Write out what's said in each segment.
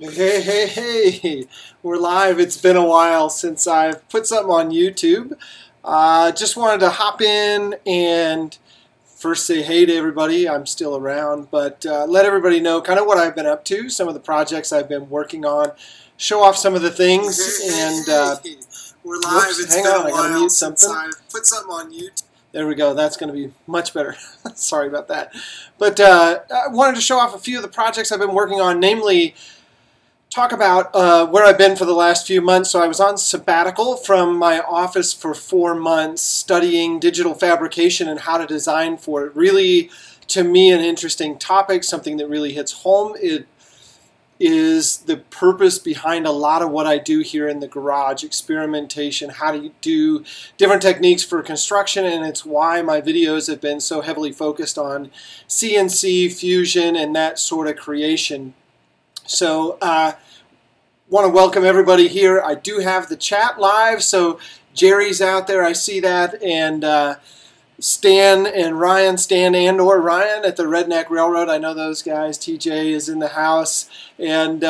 Hey, we're live. It's been a while since I've put something on YouTube. Just wanted to hop in and first say hey to everybody. I'm still around, but let everybody know kind of what I've been up to, some of the projects I've been working on, show off some of the things, and we're live. Whoops, It's hang been on, a I gotta while mute since something. I've put something on YouTube. There we go. That's going to be much better. Sorry about that. But I wanted to show off a few of the projects I've been working on, namely talk about where I've been for the last few months. So I was on sabbatical from my office for 4 months studying digital fabrication and how to design for it. Really, to me, an interesting topic, something that really hits home. It is the purpose behind a lot of what I do here in the garage, experimentation, how do you do different techniques for construction, and it's why my videos have been so heavily focused on CNC, fusion, and that sort of creation. So want to welcome everybody here. I do have the chat live, so Jerry's out there, I see that, and Stan and Ryan, Stan and or Ryan at the Redneck Railroad. I know those guys. TJ is in the house. And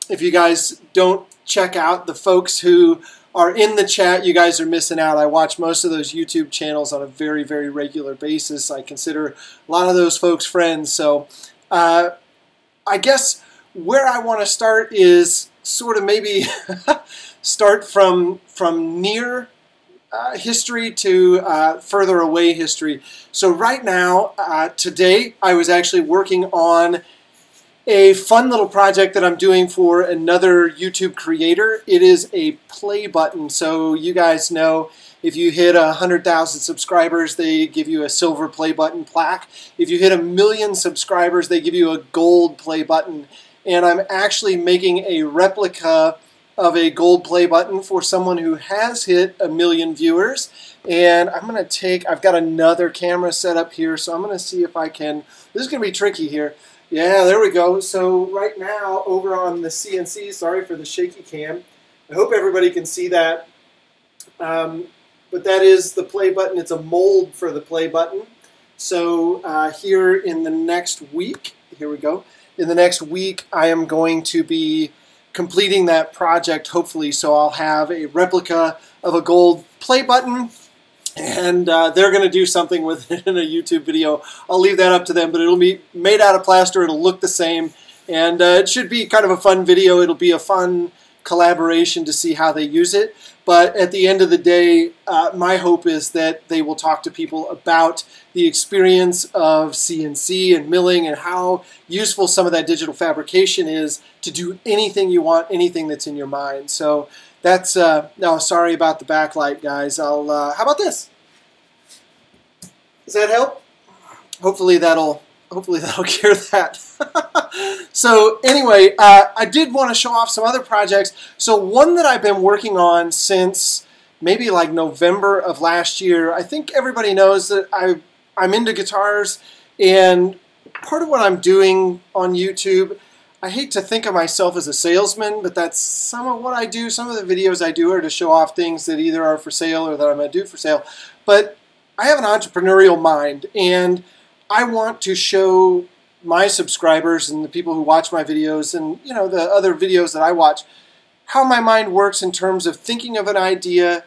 if you guys don't check out the folks who are in the chat, you guys are missing out. I watch most of those YouTube channels on a very, very regular basis. I consider a lot of those folks friends. So I guess where I want to start is sort of maybe start from near history to further away history. So right now, today, I was actually working on a fun little project that I'm doing for another YouTube creator. It is a play button. So you guys know if you hit 100,000 subscribers, they give you a silver play button plaque. If you hit 1 million subscribers, they give you a gold play button. And I'm actually making a replica of a gold play button for someone who has hit 1 million viewers. And I'm going to take, I've got another camera set up here, so I'm going to see if I can, this is going to be tricky here. Yeah, there we go. So right now, over on the CNC, sorry for the shaky cam, I hope everybody can see that. But that is the play button. It's a mold for the play button. So here in the next week, here we go. In the next week, I am going to be completing that project, hopefully, so I'll have a replica of a gold play button, and they're going to do something with it in a YouTube video. I'll leave that up to them, but it'll be made out of plaster, it'll look the same, and it should be kind of a fun video. It'll be a fun collaboration to see how they use it, but at the end of the day, my hope is that they will talk to people about the experience of CNC and milling and how useful some of that digital fabrication is to do anything you want, anything that's in your mind. So that's, no, sorry about the backlight, guys. I'll, how about this? Does that help? Hopefully that'll cure that. So anyway, I did want to show off some other projects. So one that I've been working on since maybe like November of last year. I think everybody knows that I'm into guitars, and part of what I'm doing on YouTube, I hate to think of myself as a salesman, but that's some of what I do. Some of the videos I do are to show off things that either are for sale or that I'm going to do for sale. But I have an entrepreneurial mind, and I want to show my subscribers and the people who watch my videos and, you know, the other videos that I watch how my mind works in terms of thinking of an idea,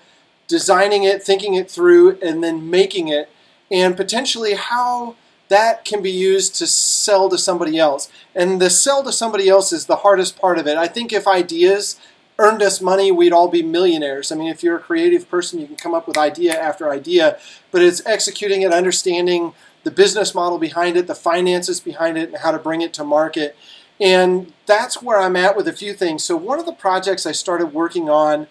designing it, thinking it through, and then making it, and potentially how that can be used to sell to somebody else. And the sell to somebody else is the hardest part of it. I think if ideas earned us money, we'd all be millionaires. I mean, if you're a creative person, you can come up with idea after idea, but it's executing it, understanding the business model behind it, the finances behind it, and how to bring it to market. And that's where I'm at with a few things. So one of the projects I started working on,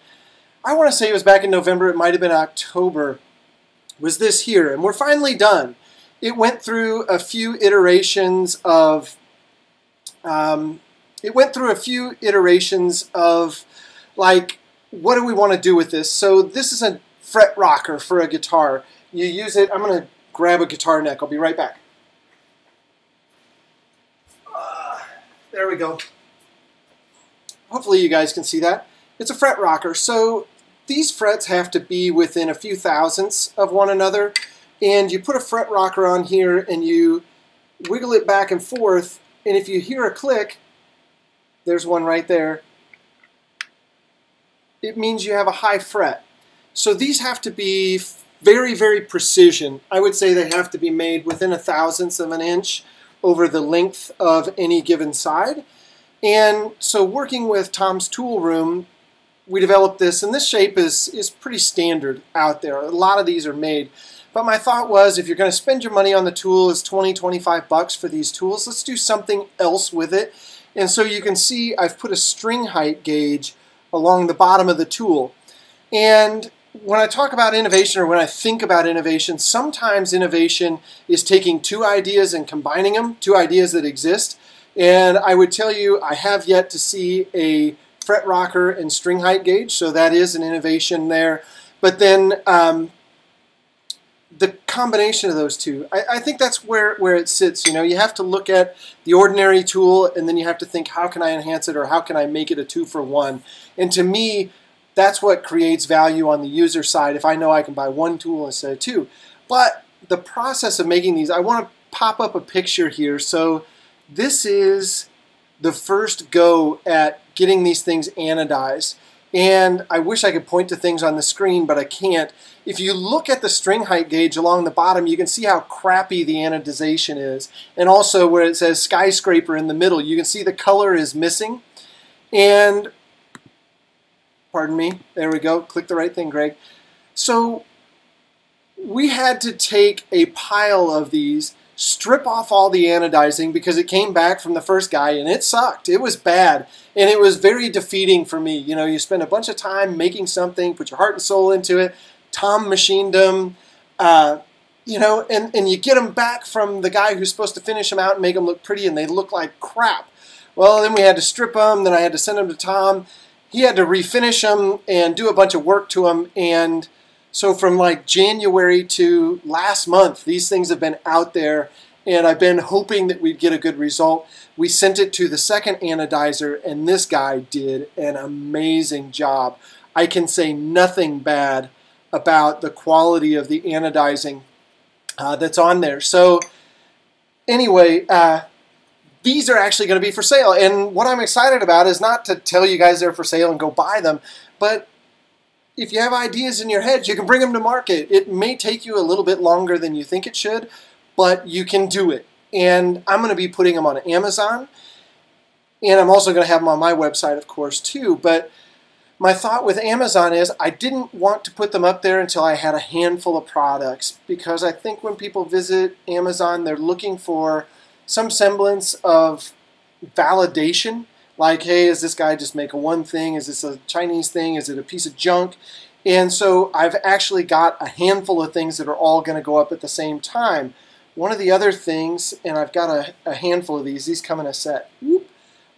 I want to say it was back in November, it might have been October, was this here. And we're finally done. It went through a few iterations of, like, what do we want to do with this? So this is a fret rocker for a guitar. You use it, I'm going to grab a guitar neck. I'll be right back. There we go. Hopefully you guys can see that. It's a fret rocker. So these frets have to be within a few thousandths of one another. And you put a fret rocker on here and you wiggle it back and forth. And if you hear a click, there's one right there, it means you have a high fret. So these have to be very, very precision. I would say they have to be made within 1/1000th of an inch over the length of any given side. And so working with Tom's tool room, we developed this, and this shape is pretty standard out there. A lot of these are made. But my thought was, if you're going to spend your money on the tool, it's 20, 25 bucks for these tools, let's do something else with it. And so you can see I've put a string height gauge along the bottom of the tool. And when I talk about innovation, or when I think about innovation, sometimes innovation is taking two ideas and combining them, two ideas that exist. And I would tell you, I have yet to see a fret rocker and string height gauge, so that is an innovation there. But then the combination of those two, I think that's where it sits. You know, you have to look at the ordinary tool, and then you have to think, how can I enhance it, or how can I make it a 2-for-1? And to me, that's what creates value on the user side, if I know I can buy one tool instead of two. But the process of making these, I want to pop up a picture here. So this is the first go at getting these things anodized. And I wish I could point to things on the screen, but I can't. If you look at the string height gauge along the bottom, you can see how crappy the anodization is. And also where it says skyscraper in the middle, you can see the color is missing. And, pardon me, there we go, click the right thing, Greg. So we had to take a pile of these, strip off all the anodizing because it came back from the first guy and it sucked. It was bad. And it was very defeating for me. You know, you spend a bunch of time making something, put your heart and soul into it. Tom machined them, you know, and you get them back from the guy who's supposed to finish them out and make them look pretty, and they look like crap. Well, then we had to strip them, then I had to send them to Tom. He had to refinish them and do a bunch of work to them. And so from like January to last month, these things have been out there, and I've been hoping that we'd get a good result. We sent it to the second anodizer, and this guy did an amazing job. I can say nothing bad about the quality of the anodizing that's on there. So anyway, these are actually going to be for sale. And what I'm excited about is not to tell you guys they're for sale and go buy them, but if you have ideas in your head, you can bring them to market. It may take you a little bit longer than you think it should, but you can do it. And I'm going to be putting them on Amazon, and I'm also going to have them on my website, of course, too. But my thought with Amazon is I didn't want to put them up there until I had a handful of products, because I think when people visit Amazon, they're looking for some semblance of validation. Like, hey, is this guy just making one thing? Is this a Chinese thing? Is it a piece of junk? And so I've actually got a handful of things that are all going to go up at the same time. One of the other things, and I've got a handful of these come in a set,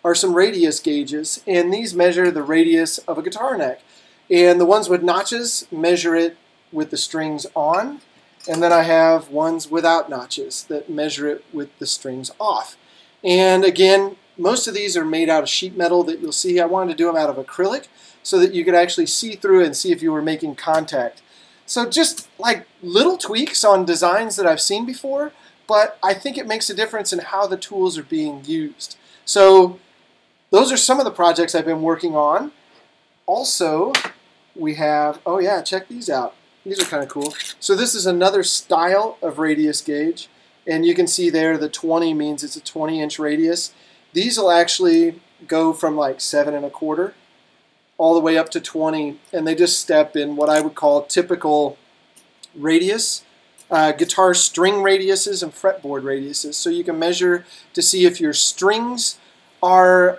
are some radius gauges. And these measure the radius of a guitar neck. And the ones with notches measure it with the strings on. And then I have ones without notches that measure it with the strings off. And again, most of these are made out of sheet metal that you'll see. I wanted to do them out of acrylic so that you could actually see through and see if you were making contact. So just like little tweaks on designs that I've seen before, but I think it makes a difference in how the tools are being used. So those are some of the projects I've been working on. Also, we have, oh yeah, check these out. These are kind of cool. So this is another style of radius gauge. And you can see there the 20 means it's a 20-inch radius. These will actually go from like 7 1/4 all the way up to 20, and they just step in what I would call typical radius, guitar string radiuses and fretboard radiuses. So you can measure to see if your strings are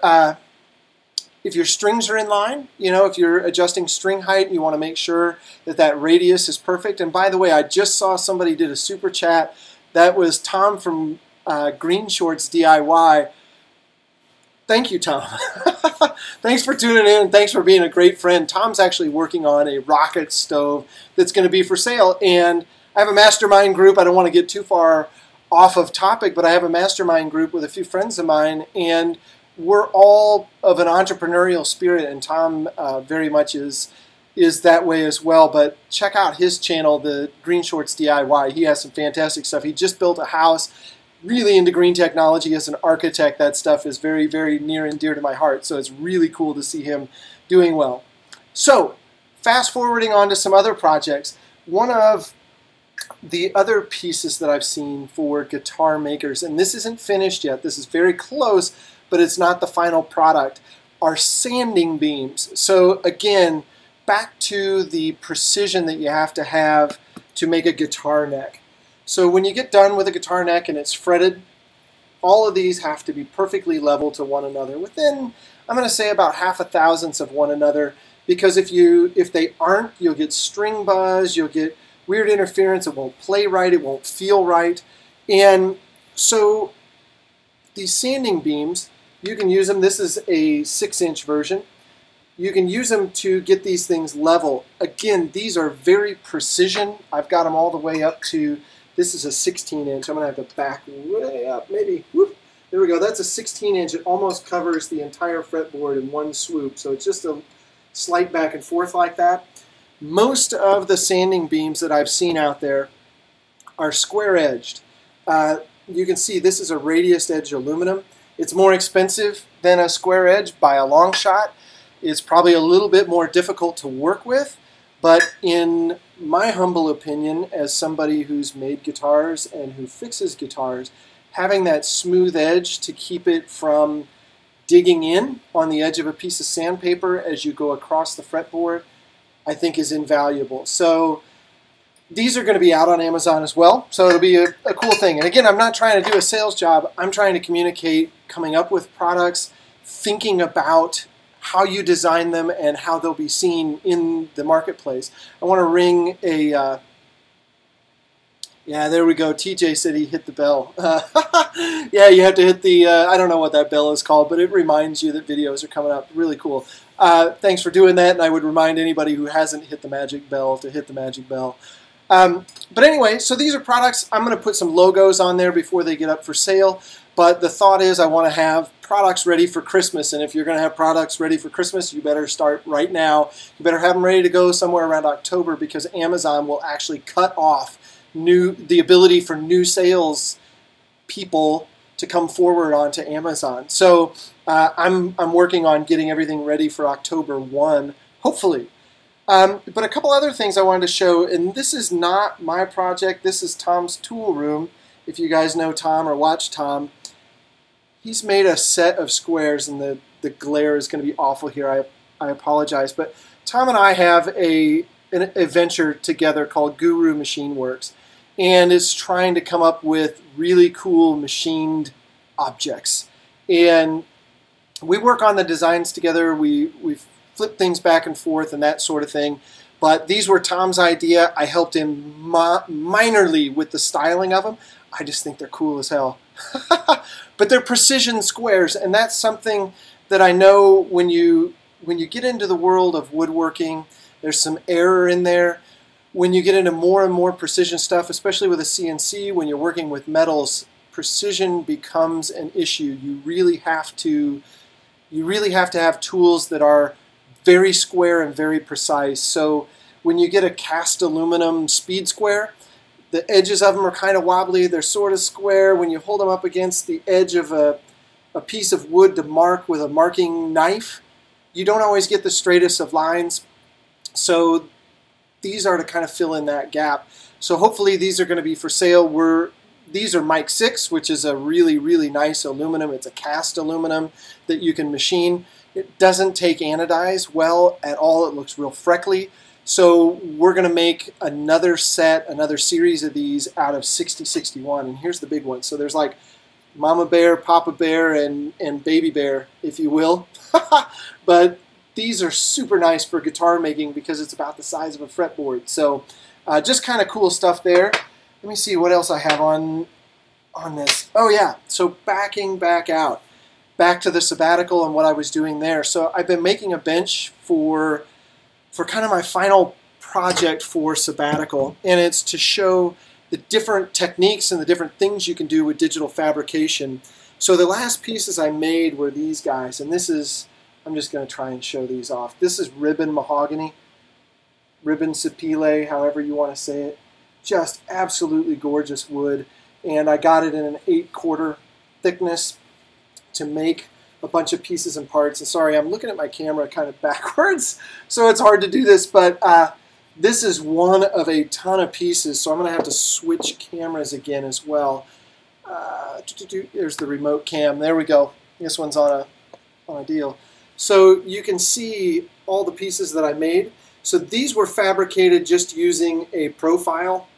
in line. You know, if you're adjusting string height, you want to make sure that that radius is perfect. And by the way, I just saw somebody did a super chat. That was Tom from Green Shorts DIY. Thank you, Tom. Thanks for tuning in, and thanks for being a great friend. Tom's actually working on a rocket stove that's going to be for sale, and I have a mastermind group. I don't want to get too far off of topic, but I have a mastermind group with a few friends of mine, and we're all of an entrepreneurial spirit, and Tom very much is that way as well. But check out his channel, the Green Shorts DIY. He has some fantastic stuff. He just built a house really into green technology as an architect. That stuff is very, very near and dear to my heart. So it's really cool to see him doing well. So fast forwarding on to some other projects. One of the other pieces that I've seen for guitar makers, and this isn't finished yet, this is very close, but it's not the final product, are sanding beams. So again, back to the precision that you have to make a guitar neck. So when you get done with a guitar neck and it's fretted, all of these have to be perfectly level to one another within, I'm going to say, about 0.5 thousandths of one another, because if they aren't, you'll get string buzz, you'll get weird interference, it won't play right, it won't feel right. And so these sanding beams, you can use them. This is a 6-inch version. You can use them to get these things level. Again, these are very precision. I've got them all the way up to, this is a 16-inch. I'm going to have to back way up, maybe. Whoop, there we go. That's a 16-inch. It almost covers the entire fretboard in one swoop. So it's just a slight back and forth like that. Most of the sanding beams that I've seen out there are square-edged. You can see this is a radius edge aluminum. It's more expensive than a square edge by a long shot. It's probably a little bit more difficult to work with, but in my humble opinion, as somebody who's made guitars and who fixes guitars, having that smooth edge to keep it from digging in on the edge of a piece of sandpaper as you go across the fretboard, I think is invaluable. So these are going to be out on Amazon as well, so it'll be a cool thing. And again, I'm not trying to do a sales job. I'm trying to communicate, coming up with products, thinking about how you design them and how they'll be seen in the marketplace. I want to ring a... yeah, there we go. TJ said he hit the bell. Yeah, you have to hit the... I don't know what that bell is called, but it reminds you that videos are coming up. Really cool. Thanks for doing that, and I would remind anybody who hasn't hit the magic bell to hit the magic bell. But anyway, so these are products. I'm going to put some logos on there before they get up for sale. But the thought is I want to have products ready for Christmas. And if you're going to have products ready for Christmas, you better start right now. You better have them ready to go somewhere around October, because Amazon will actually cut off the ability for new sales people to come forward onto Amazon. So I'm working on getting everything ready for October 1, hopefully. But a couple other things I wanted to show, and this is not my project, this is Tom's tool room. If you guys know Tom or watch Tom, he's made a set of squares, and the glare is going to be awful here. I apologize. But Tom and I have a venture together called Guru Machine Works, and is trying to come up with really cool machined objects. And we work on the designs together. We flip things back and forth and that sort of thing. But these were Tom's idea. I helped him minorly with the styling of them. I just think they're cool as hell. But they're precision squares, and that's something that I know when you get into the world of woodworking, there's some error in there. When you get into more and more precision stuff, especially with a CNC, when you're working with metals, precision becomes an issue. You really have to have tools that are very square and very precise. So when you get a cast aluminum speed square, the edges of them are kind of wobbly. They're sort of square. When you hold them up against the edge of a piece of wood to mark with a marking knife, you don't always get the straightest of lines. So these are to kind of fill in that gap. So hopefully these are going to be for sale. These are Mike 6, which is a really, really nice aluminum. It's a cast aluminum that you can machine. It doesn't take anodize well at all. It looks real freckly. So we're going to make another series of these out of 6061. And here's the big one. So there's like Mama Bear, Papa Bear, and Baby Bear, if you will. But these are super nice for guitar making because it's about the size of a fretboard. So just kind of cool stuff there. Let me see what else I have on this. Oh yeah, so backing back out. Back to the sabbatical and what I was doing there. So I've been making a bench for kind of my final project for sabbatical, and it's to show the different techniques and the different things you can do with digital fabrication. So the last pieces I made were these guys, and this is, I'm just going to try and show these off. This is ribbon mahogany, ribbon sapele, however you want to say it. Just absolutely gorgeous wood. and I got it in an 8/4 thickness to make a bunch of pieces and parts. And sorry, I'm looking at my camera kind of backwards, so it's hard to do this, but this is one of a ton of pieces, so I'm going to have to switch cameras again as well. There's the remote cam. There we go. This one's on a deal. So you can see all the pieces that I made. So these were fabricated just using a profile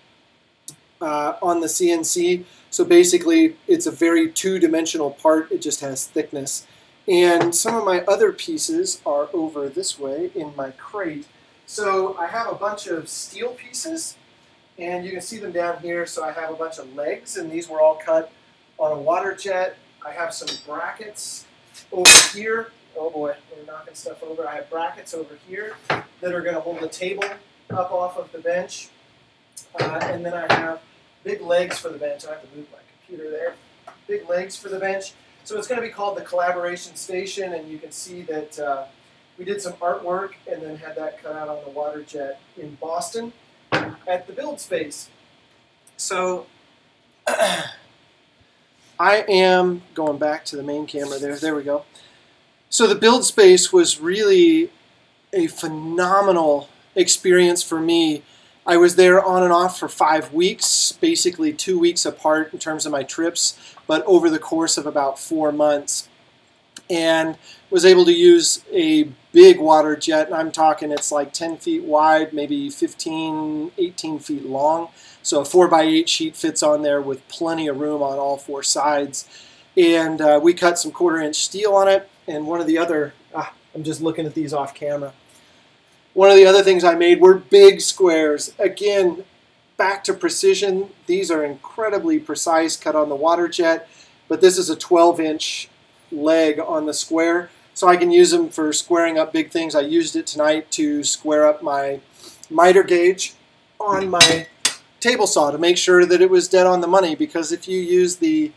on the CNC. So basically, it's a very two-dimensional part. It just has thickness. And some of my other pieces are over this way in my crate. So I have a bunch of steel pieces, and you can see them down here. So I have a bunch of legs, and these were all cut on a water jet. I have some brackets over here. Oh boy, we're knocking stuff over. I have brackets over here that are going to hold the table up off of the bench. And then I have big legs for the bench. I have to move my computer there. Big legs for the bench. So it's going to be called the Collaboration Station, and you can see that we did some artwork and then had that cut out on the water jet in Boston at the Build Space. So I am going back to the main camera there. There we go. So the Build Space was really a phenomenal experience for me. I was there on and off for 5 weeks, basically 2 weeks apart in terms of my trips, but over the course of about 4 months. And was able to use a big water jet, and I'm talking it's like 10 feet wide, maybe 15, 18 feet long. So a 4x8 sheet fits on there with plenty of room on all 4 sides. And we cut some 1/4-inch steel on it. And one of the other, I'm just looking at these off camera. One of the other things I made were big squares. Again, back to precision. These are incredibly precise, cut on the water jet. But this is a 12-inch leg on the square. So I can use them for squaring up big things. I used it tonight to square up my miter gauge on my table saw to make sure that it was dead on the money, because if you use the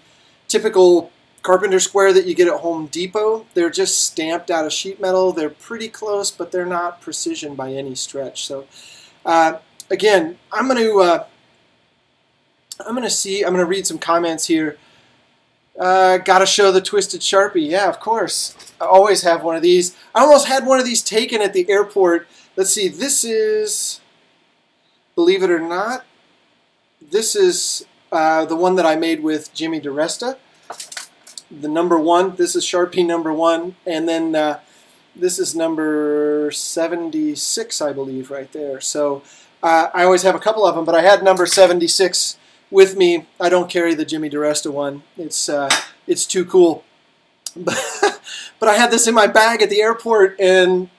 typical carpenter square that you get at Home Depot, they're just stamped out of sheet metal. They're pretty close, but they're not precision by any stretch. So again, I'm going to read some comments here. Got to show the Twisted Sharpie. Yeah, of course. I always have one of these. I almost had one of these taken at the airport. Let's see. This is, believe it or not, this is the one that I made with Jimmy DiResta. The number 1. This is Sharpie number 1. And then this is number 76, I believe, right there. So I always have a couple of them, but I had number 76 with me. I don't carry the Jimmy DiResta one. It's too cool. But I had this in my bag at the airport, and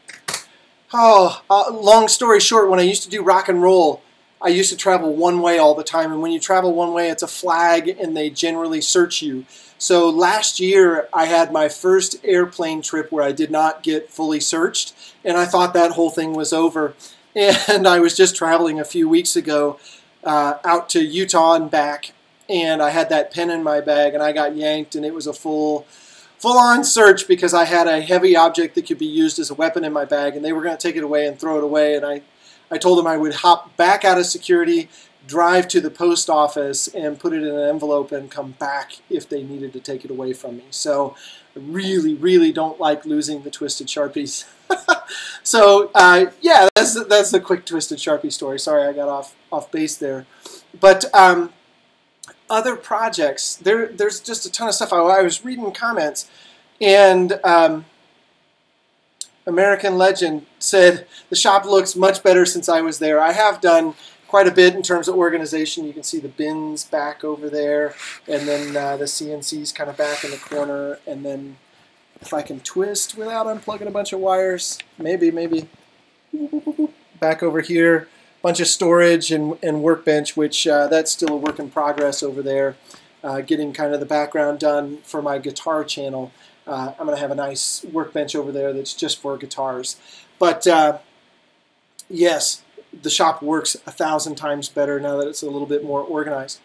long story short, when I used to do rock and roll, I used to travel one way all the time, and when you travel one way, it's a flag, and they generally search you. So last year, I had my first airplane trip where I did not get fully searched, and I thought that whole thing was over. And I was just traveling a few weeks ago out to Utah and back, and I had that pen in my bag, and I got yanked, and it was a full-on search because I had a heavy object that could be used as a weapon in my bag, and they were going to take it away and throw it away, and I told them I would hop back out of security, drive to the post office, and put it in an envelope and come back if they needed to take it away from me. So I really, really don't like losing the Twisted Sharpies. So yeah, that's the quick Twisted Sharpie story. Sorry, I got off base there. But other projects, there's just a ton of stuff. I was reading comments, and American Legend said, the shop looks much better since I was there. I have done quite a bit in terms of organization. You can see the bins back over there, and then the CNC's kind of back in the corner, and then if I can twist without unplugging a bunch of wires, maybe. Back over here, bunch of storage and workbench, which that's still a work in progress over there. Getting kind of the background done for my guitar channel. I'm going to have a nice workbench over there that's just for guitars. But yes, the shop works 1,000 times better now that it's a little bit more organized.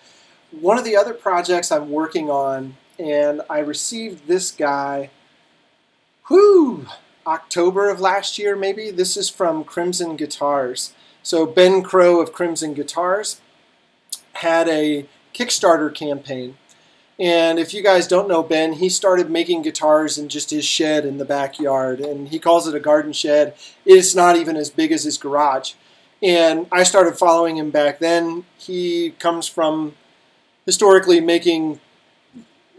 One of the other projects I'm working on, and I received this guy, October of last year maybe. This is from Crimson Guitars. So Ben Crow of Crimson Guitars had a Kickstarter campaign. And if you guys don't know Ben, he started making guitars in just his shed in the backyard, and he calls it a garden shed. It's not even as big as his garage. And I started following him back then. He comes from historically making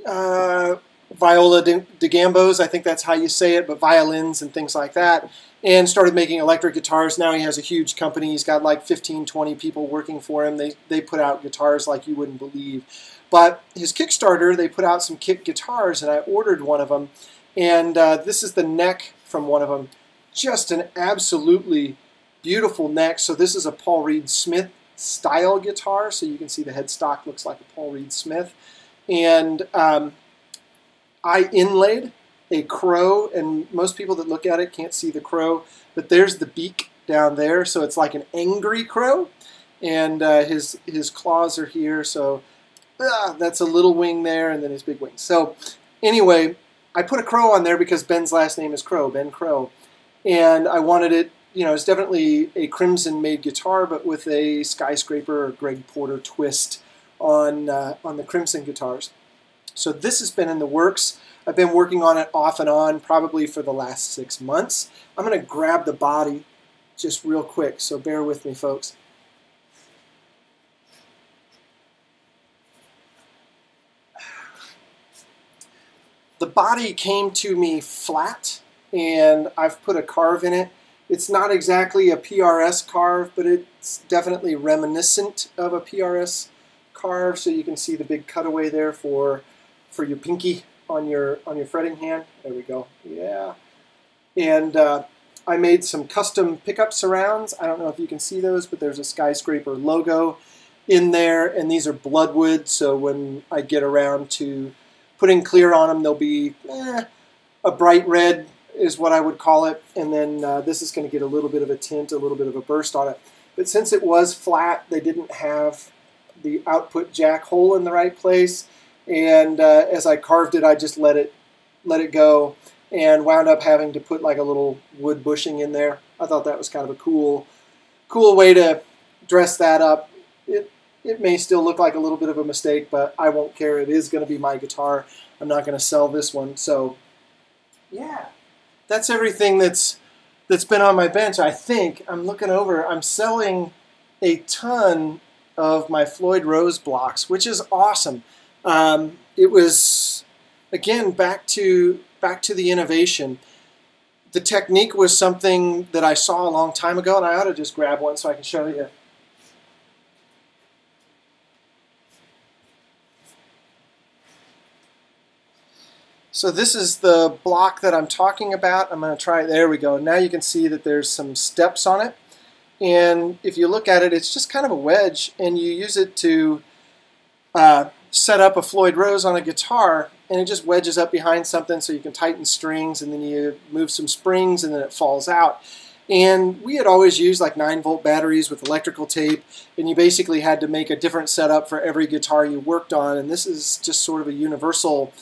viola da gambos, I think that's how you say it, but violins and things like that, and started making electric guitars. Now he has a huge company. He's got like 15, 20 people working for him. They put out guitars like you wouldn't believe. But his Kickstarter, they put out some kit guitars, and I ordered one of them. And this is the neck from one of them. Just an absolutely beautiful neck. So this is a Paul Reed Smith style guitar. So you can see the headstock looks like a Paul Reed Smith. And I inlaid a crow, and most people that look at it can't see the crow, but there's the beak down there. So it's like an angry crow. And his claws are here. So that's a little wing there, and then his big wing. So anyway, I put a crow on there because Ben's last name is Crow, Ben Crow. And I wanted it, you know, it's definitely a Crimson-made guitar, but with a Skyscraper or Greg Porter twist on the Crimson guitars. So this has been in the works. I've been working on it off and on probably for the last 6 months. I'm going to grab the body just real quick, so bear with me, folks. The body came to me flat, and I've put a carve in it. It's not exactly a PRS carve, but it's definitely reminiscent of a PRS carve. So you can see the big cutaway there for your pinky on your fretting hand. There we go. Yeah. And I made some custom pickup surrounds. I don't know if you can see those, but there's a Skyscraper logo in there, and these are bloodwood. So when I get around to putting clear on them, they'll be a bright red is what I would call it. And then this is going to get a little bit of a tint, a little bit of a burst on it. But since it was flat, they didn't have the output jack hole in the right place. And as I carved it, I just let it go and wound up having to put like a little wood bushing in there. I thought that was kind of a cool way to dress that up. It may still look like a little bit of a mistake, but I won't care. It is going to be my guitar. I'm not going to sell this one. So, yeah, that's everything that's been on my bench. I think I'm looking over. I'm selling a ton of my Floyd Rose blocks, which is awesome. It was, again, back to the innovation. The technique was something that I saw a long time ago, and I ought to just grab one so I can show you. So this is the block that I'm talking about. I'm going to try it. There we go. Now you can see that there's some steps on it. And if you look at it, it's just kind of a wedge, and you use it to set up a Floyd Rose on a guitar, and it just wedges up behind something so you can tighten strings, and then you move some springs, and then it falls out. And we had always used like 9-volt batteries with electrical tape, and you basically had to make a different setup for every guitar you worked on, and this is just sort of a universal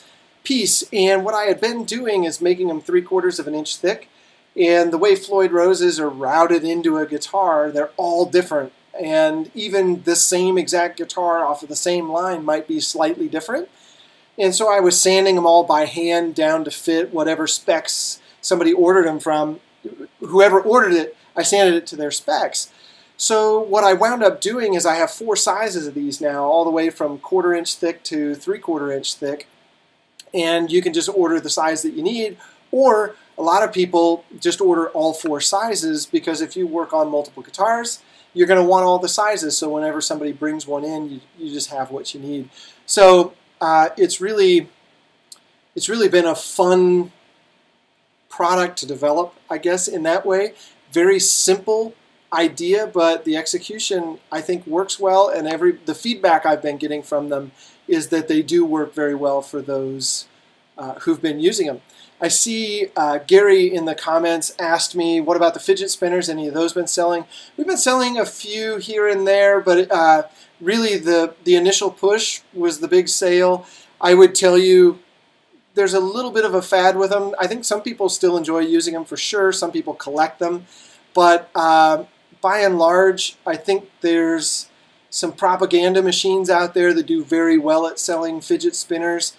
piece. And what I had been doing is making them 3/4 of an inch thick, and the way Floyd Roses are routed into a guitar, they're all different, and even the same exact guitar off of the same line might be slightly different. And so I was sanding them all by hand down to fit whatever specs somebody ordered them from. Whoever ordered it, I sanded it to their specs. So what I wound up doing is I have 4 sizes of these now, all the way from 1/4 inch thick to 3/4 inch thick. And you can just order the size that you need, or a lot of people just order all 4 sizes, because if you work on multiple guitars, you're going to want all the sizes. So whenever somebody brings one in, you just have what you need. So it's really been a fun product to develop, I guess, in that way. Very simple idea, but the execution, I think, works well, and the feedback I've been getting from them is that they do work very well for those who've been using them. I see Gary in the comments asked me, what about the fidget spinners? Any of those been selling? We've been selling a few here and there, but really the initial push was the big sale. I would tell you there's a little bit of a fad with them. I think some people still enjoy using them for sure. Some people collect them. But by and large, I think there's some propaganda machines out there that do very well at selling fidget spinners.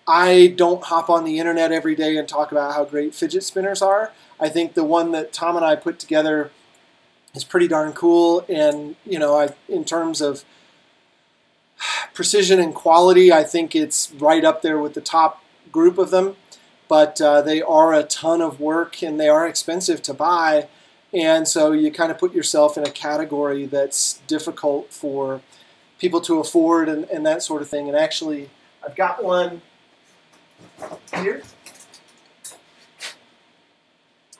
I don't hop on the internet every day and talk about how great fidget spinners are. I think the one that Tom and I put together is pretty darn cool, and in terms of precision and quality, I think it's right up there with the top group of them. But they are a ton of work, and they are expensive to buy, and so you kind of put yourself in a category that's difficult for people to afford and that sort of thing. And actually, I've got one here.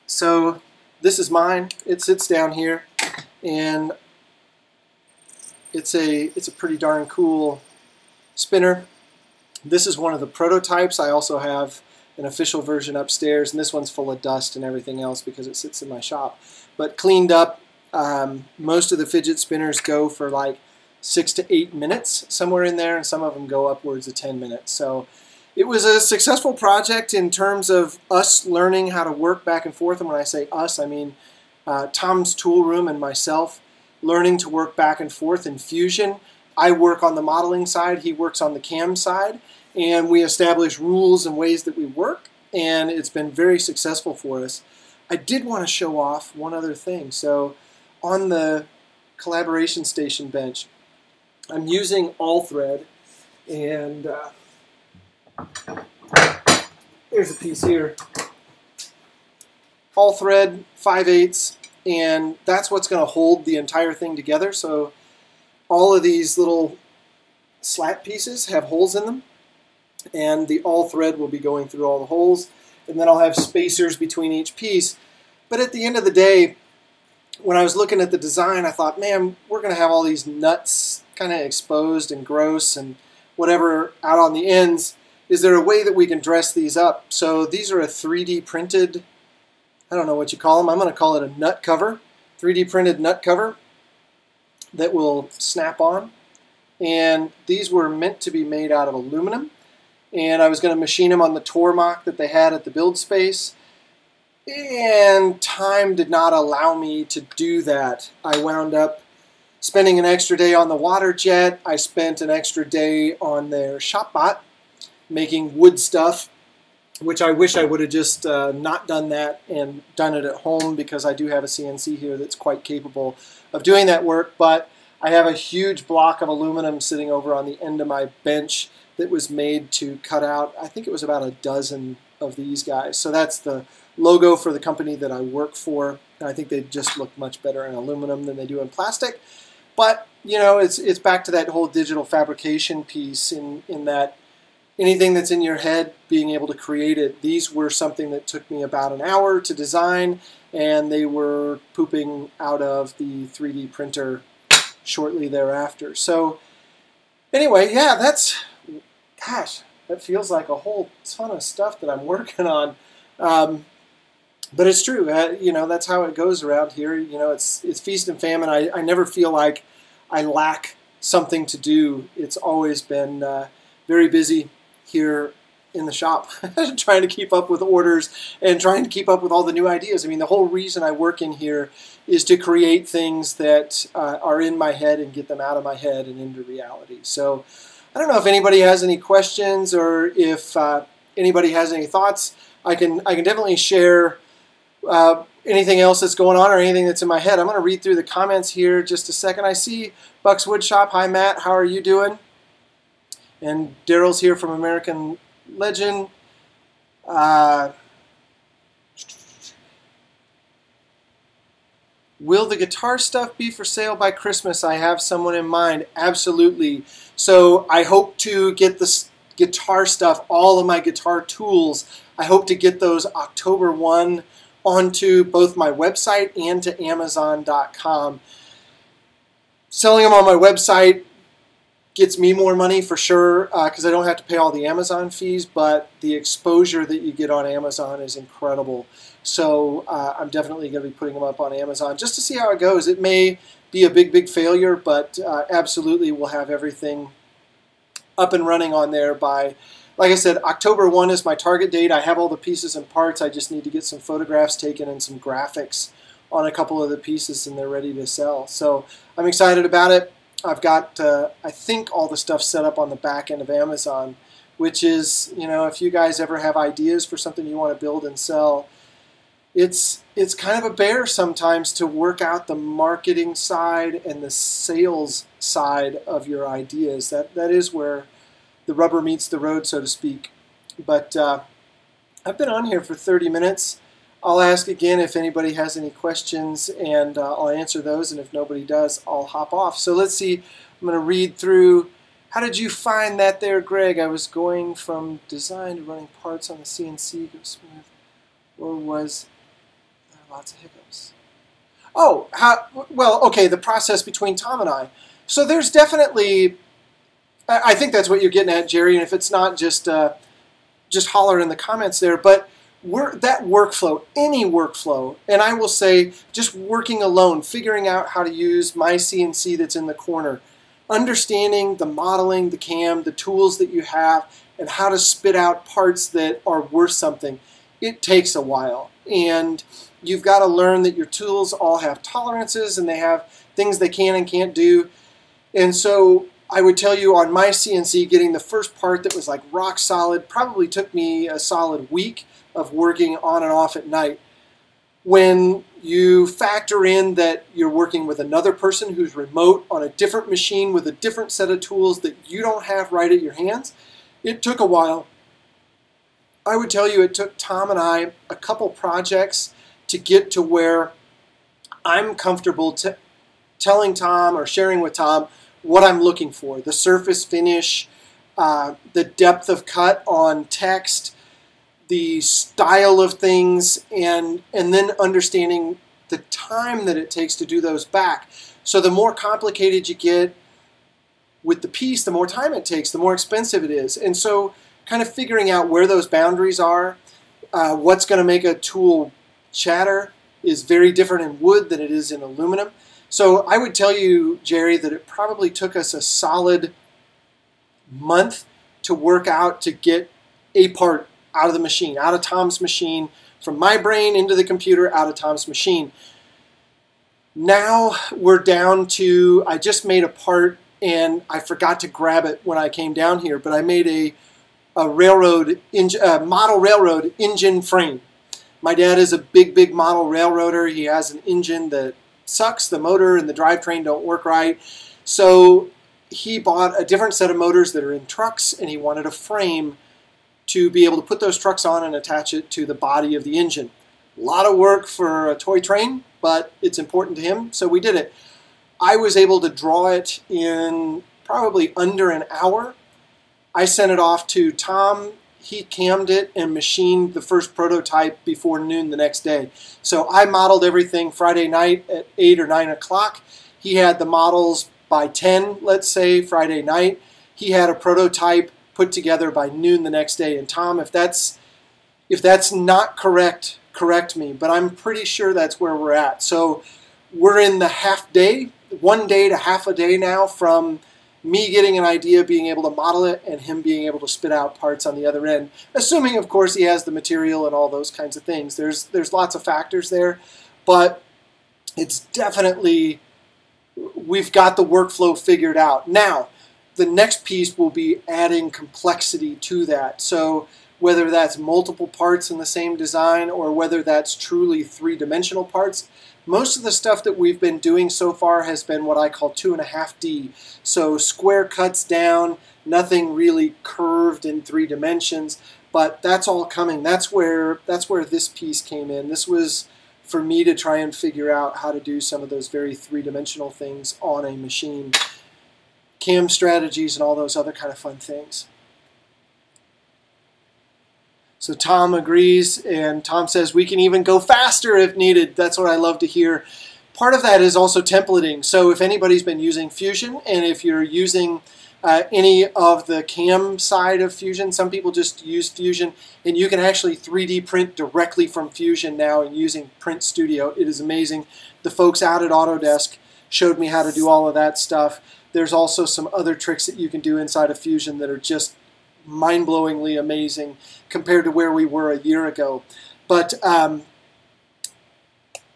So this is mine. It sits down here, and it's a pretty darn cool spinner. This is one of the prototypes. I also have an official version upstairs, and this one's full of dust and everything else because it sits in my shop. But cleaned up, most of the fidget spinners go for like 6 to 8 minutes, somewhere in there, and some of them go upwards of 10 minutes. So it was a successful project in terms of us learning how to work back and forth. And when I say us, I mean Tom's tool room and myself learning to work back and forth in Fusion. I work on the modeling side, he works on the CAM side, and we establish rules and ways that we work, and it's been very successful for us. I did want to show off one other thing. So on the collaboration station bench, I'm using all thread, and here's a piece here. All thread, 5/8, and that's what's going to hold the entire thing together. So all of these little slat pieces have holes in them, and the all thread will be going through all the holes, and then I'll have spacers between each piece. But at the end of the day, when I was looking at the design, I thought, man, we're going to have all these nuts kind of exposed and gross and whatever out on the ends. Is there a way that we can dress these up? So these are a 3D printed, I don't know what you call them. I'm going to call it a nut cover, 3D printed nut cover that will snap on. And these were meant to be made out of aluminum. And I was going to machine them on the Tormach that they had at the build space. And time did not allow me to do that. I wound up spending an extra day on the water jet. I spent an extra day on their ShopBot making wood stuff, which I wish I would have just not done that and done it at home, because I do have a CNC here that's quite capable of doing that work. But I have a huge block of aluminum sitting over on the end of my bench that was made to cut out, I think it was about a dozen of these guys. So that's the logo for the company that I work for. And I think they just look much better in aluminum than they do in plastic. But, it's back to that whole digital fabrication piece in that anything that's in your head, being able to create it. These were something that took me about an hour to design, and they were pooping out of the 3D printer shortly thereafter. So anyway, yeah, gosh, that feels like a whole ton of stuff that I'm working on. But it's true, that's how it goes around here. It's feast and famine. I never feel like I lack something to do. It's always been very busy here in the shop, trying to keep up with orders and trying to keep up with all the new ideas. I mean, the whole reason I work in here is to create things that are in my head and get them out of my head and into reality. So I don't know if anybody has any questions, or if anybody has any thoughts. I can definitely share anything else that's going on or anything that's in my head. I'm going to read through the comments here just a second. I see Buck's Woodshop. Hi, Matt. How are you doing? And Daryl's here from American Legend. Will the guitar stuff be for sale by Christmas? I have someone in mind. Absolutely. So I hope to get this guitar stuff, all of my guitar tools, I hope to get those October 1 onto both my website and to Amazon.com. Selling them on my website gets me more money for sure, because I don't have to pay all the Amazon fees, but the exposure that you get on Amazon is incredible. So I'm definitely going to be putting them up on Amazon just to see how it goes. It may be a big failure, but absolutely we'll have everything up and running on there by, like I said, October 1 is my target date. I have all the pieces and parts. I just need to get some photographs taken and some graphics on a couple of the pieces, and they're ready to sell. So I'm excited about it. I've got, I think, all the stuff set up on the back end of Amazon, which is, you know, if you guys ever have ideas for something you want to build and sell, it's kind of a bear sometimes to work out the marketing side and the sales side of your ideas. That is where the rubber meets the road, so to speak. But I've been on here for 30 minutes. I'll ask again if anybody has any questions, and I'll answer those, and if nobody does, I'll hop off. So let's see. I'm going to read through. How did you find that there, Greg? I was going from design to running parts on the CNC. Go smooth. Or was there lots of hiccups? Oh, well, okay, the process between Tom and I. So there's definitely, I think that's what you're getting at, Jerry, and if it's not, just holler in the comments there. But that workflow, any workflow, and I will say just working alone, figuring out how to use my CNC that's in the corner, understanding the modeling, the cam, the tools that you have, and how to spit out parts that are worth something, it takes a while. And you've got to learn that your tools all have tolerances and they have things they can and can't do. And so I would tell you on my CNC, getting the first part that was like rock solid probably took me a solid week of working on and off at night. When you factor in that you're working with another person who's remote on a different machine with a different set of tools that you don't have right at your hands, it took a while. I would tell you it took Tom and I a couple projects to get to where I'm comfortable telling Tom or sharing with Tom what I'm looking for. The surface finish, the depth of cut on text, the style of things, and then understanding the time that it takes to do those back. So the more complicated you get with the piece, the more time it takes, the more expensive it is. And so kind of figuring out where those boundaries are, what's going to make a tool chatter is very different in wood than it is in aluminum. So I would tell you, Jerry, that it probably took us a solid month to work out to get a part out of the machine, out of Tom's machine, from my brain into the computer, out of Tom's machine. Now we're down to, I just made a part and I forgot to grab it when I came down here, but I made a model railroad engine frame. My dad is a big model railroader. He has an engine that sucks. The motor and the drivetrain don't work right. So he bought a different set of motors that are in trucks, and he wanted a frame to be able to put those trucks on and attach it to the body of the engine. A lot of work for a toy train, but it's important to him, so we did it. I was able to draw it in probably under an hour. I sent it off to Tom. He cammed it and machined the first prototype before noon the next day. So I modeled everything Friday night at 8 or 9 o'clock. He had the models by 10, let's say, Friday night. He had a prototype put together by noon the next day. And Tom, if that's not correct, correct me, but I'm pretty sure that's where we're at. So we're in the half day, 1 day to half a day now from me getting an idea, being able to model it, and him being able to spit out parts on the other end. Assuming, of course, he has the material and all those kinds of things. There's lots of factors there, but it's definitely, we've got the workflow figured out. Now, the next piece will be adding complexity to that. So whether that's multiple parts in the same design or whether that's truly three-dimensional parts, most of the stuff that we've been doing so far has been what I call 2.5D. So square cuts down, nothing really curved in 3 dimensions, but that's all coming. That's where this piece came in. This was for me to try and figure out how to do some of those very 3-dimensional things on a machine. Cam strategies and all those other kind of fun things. So Tom agrees, and Tom says we can even go faster if needed. That's what I love to hear. Part of that is also templating. So if anybody's been using Fusion, and if you're using any of the CAM side of Fusion, some people just use Fusion, and you can actually 3D print directly from Fusion now and using Print Studio. It is amazing. The folks out at Autodesk showed me how to do all of that stuff. There's also some other tricks that you can do inside of Fusion that are just mind-blowingly amazing compared to where we were a year ago. But what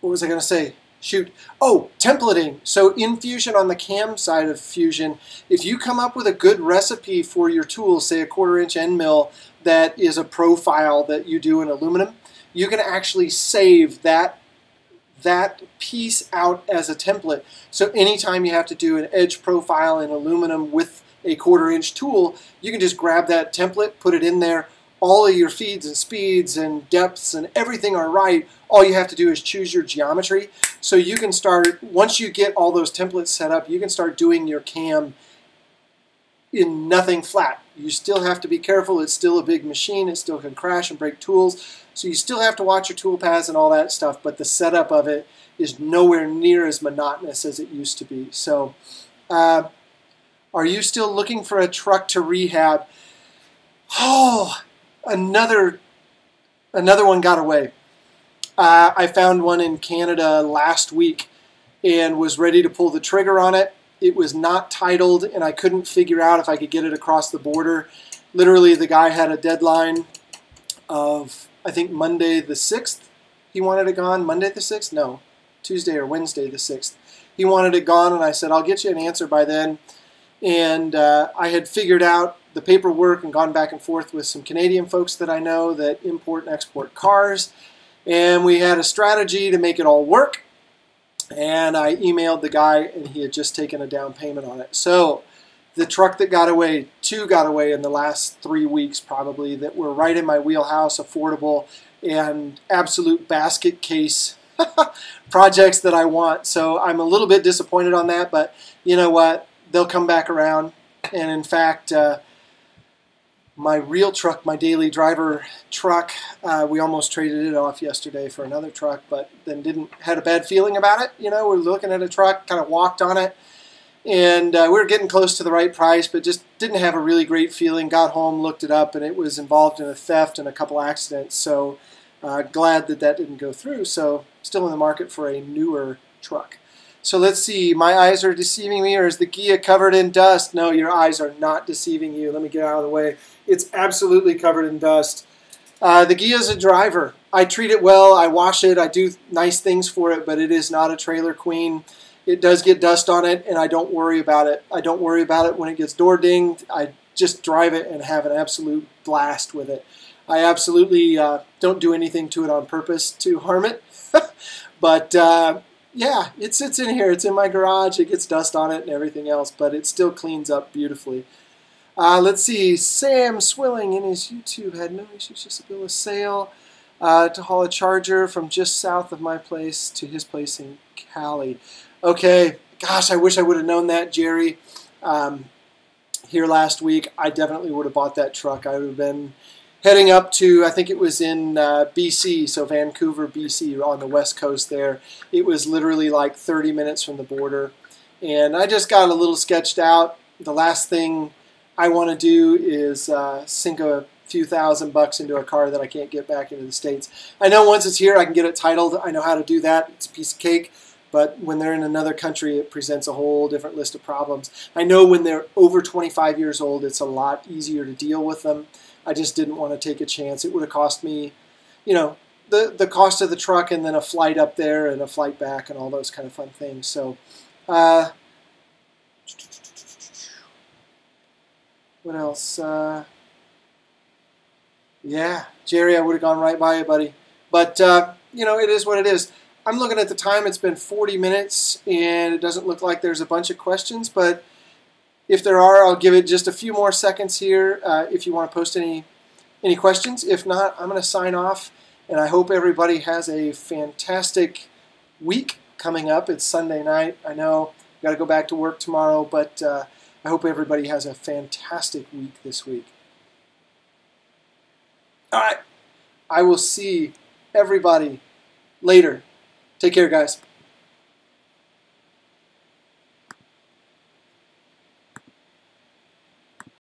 was I going to say? Shoot. Oh, templating. So in Fusion, on the cam side of Fusion, if you come up with a good recipe for your tool, say a 1/4" end mill that is a profile that you do in aluminum, you can actually save that piece out as a template. So anytime you have to do an edge profile in aluminum with a 1/4" tool, you can just grab that template, put it in there. All of your feeds and speeds and depths and everything are right. All you have to do is choose your geometry. So you can start, once you get all those templates set up, you can start doing your cam in nothing flat. You still have to be careful. It's still a big machine. It still can crash and break tools. So you still have to watch your tool paths and all that stuff, but the setup of it is nowhere near as monotonous as it used to be. So are you still looking for a truck to rehab? Oh, another one got away. I found one in Canada last week and was ready to pull the trigger on it. It was not titled, and I couldn't figure out if I could get it across the border. Literally, the guy had a deadline of, I think, Monday the 6th. He wanted it gone. Monday the 6th? No, Tuesday or Wednesday the 6th. He wanted it gone, and I said, I'll get you an answer by then. And I had figured out the paperwork and gone back and forth with some Canadian folks that I know that import and export cars. And we had a strategy to make it all work. And I emailed the guy, and he had just taken a down payment on it. So the truck that got away, two got away in the last 3 weeks probably, that were right in my wheelhouse, affordable, and absolute basket case projects that I want. So I'm a little bit disappointed on that, but you know what? They'll come back around. And in fact, my real truck, my daily driver truck, we almost traded it off yesterday for another truck, but then had a bad feeling about it. You know, we're looking at a truck, kind of walked on it, and we were getting close to the right price, but just didn't have a really great feeling. Got home, looked it up, and it was involved in a theft and a couple accidents. So glad that didn't go through. So still in the market for a newer truck. So let's see, my eyes are deceiving me, or is the Ghia covered in dust? No, your eyes are not deceiving you. Let me get out of the way. It's absolutely covered in dust. The Ghia is a driver. I treat it well. I wash it. I do nice things for it, but it is not a trailer queen. It does get dust on it, and I don't worry about it. I don't worry about it when it gets door dinged. I just drive it and have an absolute blast with it. I absolutely don't do anything to it on purpose to harm it. But yeah, it sits in here. It's in my garage. It gets dust on it and everything else, but it still cleans up beautifully. Let's see. Sam Swilling in his YouTube had no issues, just a bill of sale to haul a charger from just south of my place to his place in Cali. Okay, gosh, I wish I would have known that, Jerry. Here last week, I definitely would have bought that truck. I would have been heading up to, I think it was in BC, so Vancouver, BC, on the west coast there. It was literally like 30 minutes from the border. And I just got a little sketched out. The last thing I want to do is sink a few $1,000 into a car that I can't get back into the States. I know once it's here, I can get it titled. I know how to do that. It's a piece of cake. But when they're in another country, it presents a whole different list of problems. I know when they're over 25 years old, it's a lot easier to deal with them. I just didn't want to take a chance. It would have cost me, you know, the cost of the truck and then a flight up there and a flight back and all those kind of fun things. So, what else? Yeah, Jerry, I would have gone right by you, buddy. But, you know, it is what it is. I'm looking at the time. It's been 40 minutes, and it doesn't look like there's a bunch of questions, but if there are, I'll give it just a few more seconds here if you want to post any questions. If not, I'm going to sign off, and I hope everybody has a fantastic week coming up. It's Sunday night. I know I've got to go back to work tomorrow, but I hope everybody has a fantastic week this week. All right. I will see everybody later. Take care, guys.